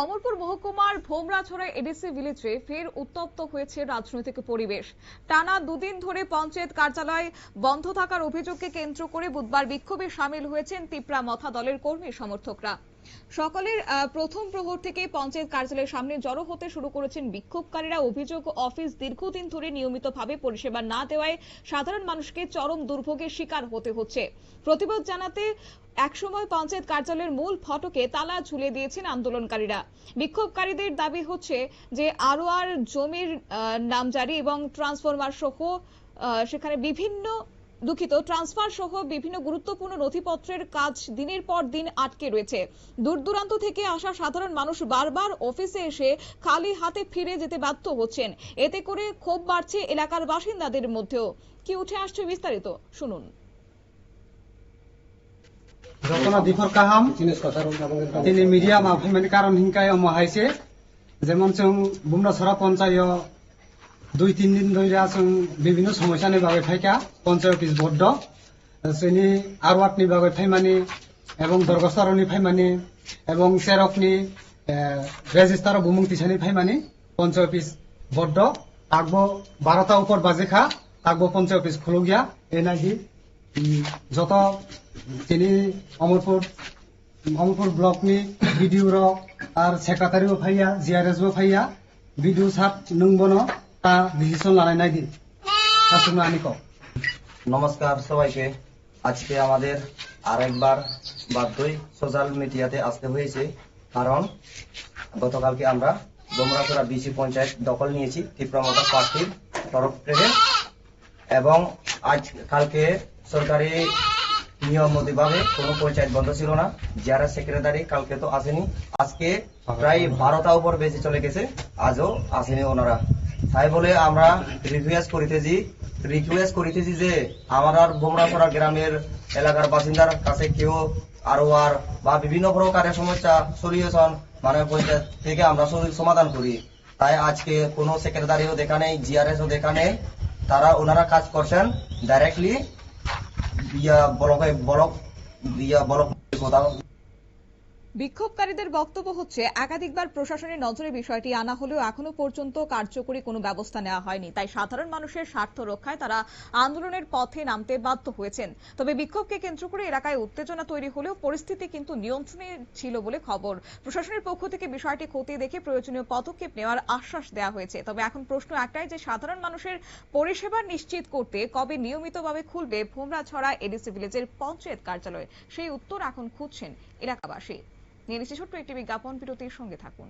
অমরপুর মহকুমার ভোমরাছড়া এডিসি ভিলেজে ফের উত্তপ্ত হয়েছে রাজনৈতিক পরিবেশ। টানা দুদিন ধরে পঞ্চায়েত কার্যালয় বন্ধ থাকার অভিযোগকে কেন্দ্র করে বুধবার বিক্ষোভে সামিল হয়েছেন তিপ্রা মথা দলের কর্মী সমর্থকরা। সকালের প্রথম প্রহর থেকে পঞ্চায়েত কার্যালয়ের সামনে জড়ো হতে শুরু করেছেন বিক্ষোভকারীরা। অভিযোগ, অফিস দীর্ঘদিন ধরে নিয়মিতভাবে পরিষেবা না দেওয়ায় সাধারণ মানুষকে চরম দুর্ভোগের শিকার হতে হচ্ছে। প্রতিবাদ জানাতে একসময় পঞ্চায়েত কার্যালয়ের মূল ফটকে তালা ঝুলিয়ে দিয়েছেন আন্দোলনকারীরা। বিক্ষোভকারীদের দাবি হচ্ছে যে আরওআর জমির নামজারি এবং ট্রান্সফরমার সহ সেখানে ট্রান্সফার সহ বিভিন্ন গুরুত্বপূর্ণ নথিপত্রের কাজ দিনের পর দিন আটকে রয়েছে। দূর দূরান্ত থেকে আসা সাধারণ মানুষ বারবার অফিসে এসে খালি হাতে ফিরে যেতে বাধ্য হচ্ছেন। এতে করে ক্ষোভ বাড়ছে এলাকার বাসিন্দাদের মধ্যেও। কি উঠে আসছে বিস্তারিত শুনুন। যতনা দিফর কাহাম তিনি মিডিয়া মাফিমানি কারণ হিংকায় মহাইছে যেমন जों भुमराछड़ा पञ्चायत 2-3 दिन ধরে जों বিভিন্ন সমস্যা নি বাগে ফাইকা পঞ্চায়েত অফিস বদ্ধ সেনি আরওয়াটনি বাগে ফাইমানি এবং দরগস্তারনি ফাইমানি এবং সেরকনি রেজিস্টার ভূমুক্তিসানি ফাইমানি পঞ্চায়েত অফিস বদ্ধ আগবো 12টা উপর বাজেখা আগবো পঞ্চায়েত অফিস খুলগিয়া এনাগি যত তিনি অমরপুর ব্লক নি বিডিও আর সেক্রেটারিও ফাইয়া জিআরএসও ফাইয়া বিডিও সাহেব নংবনো তা ডিসিশন লানাই নাকি আসলে আমি কও। নমস্কার সবাইকে। আজকে আমাদের আরেকবার বাধ্যই সোশ্যাল মিডিয়াতে আসতে হয়েছে, কারণ গতকালকে আমরা ভোমরাছড়া বিসি পঞ্চায়েত দখল নিয়েছি তিপ্রা মথা পার্টির তরফ থেকে, এবং আজ কালকে সরকারি নিয়ম মোতাবেক কোনো পঞ্চায়েত বন্ধ ছিল না। যারা সেক্রেটারি কালকে তো আসেনি, আজকে প্রায় 12টা উপর বেশি চলে গেছে, আজও আসেনি ওনারা। তাই বলে আমরা রিকোয়েস্ট করিতেছি যে আমার ভোমরাছড়া গ্রামের এলাকার বাসিন্দার কাছে কেউ আরওআর বা বিভিন্ন প্রকারের সমস্যা সলিউশন মানে পঞ্চায়েত থেকে আমরা সমাধান করি। তাই আজকে কোনো সেক্রেটারিও দেখা নেই, জিআরএসও দেখা নেই, ওনারা কাজ করছেন ডাইরেক্টলি বিক্ষোভকারীদের বক্তব্য হচ্ছে, একাধিকবার প্রশাসনের নজরে বিষয়টি আনা হলেও এখনো পর্যন্ত কার্যকরী কোনো ব্যবস্থা নেওয়া হয়নি। তাই সাধারণ মানুষের স্বার্থ রক্ষায় তারা আন্দোলনের পথে নামতে বাধ্য হয়েছেন। তবে বিক্ষোভকে কেন্দ্র করে এলাকায় উত্তেজনা তৈরি হলেও পরিস্থিতি কিন্তু নিয়ন্ত্রণে ছিল বলে খবর। প্রশাসনের পক্ষ থেকে বিষয়টি খতিয়ে দেখে প্রয়োজনীয় পদক্ষেপ নেওয়ার আশ্বাস দেওয়া হয়েছে। তবে এখন প্রশ্ন একটাই যে সাধারণ মানুষের পরিষেবা নিশ্চিত করতে কবে নিয়মিতভাবে খুলবে ভোমরাছড়া এডিসি ভিলেজের পঞ্চায়েত কার্যালয়, সেই উত্তর এখন খুঁজছেন এলাকাবাসী। নিয়ে নিচ্ছে ছোট্ট একটি বিজ্ঞাপন বিরতির সঙ্গে থাকুন।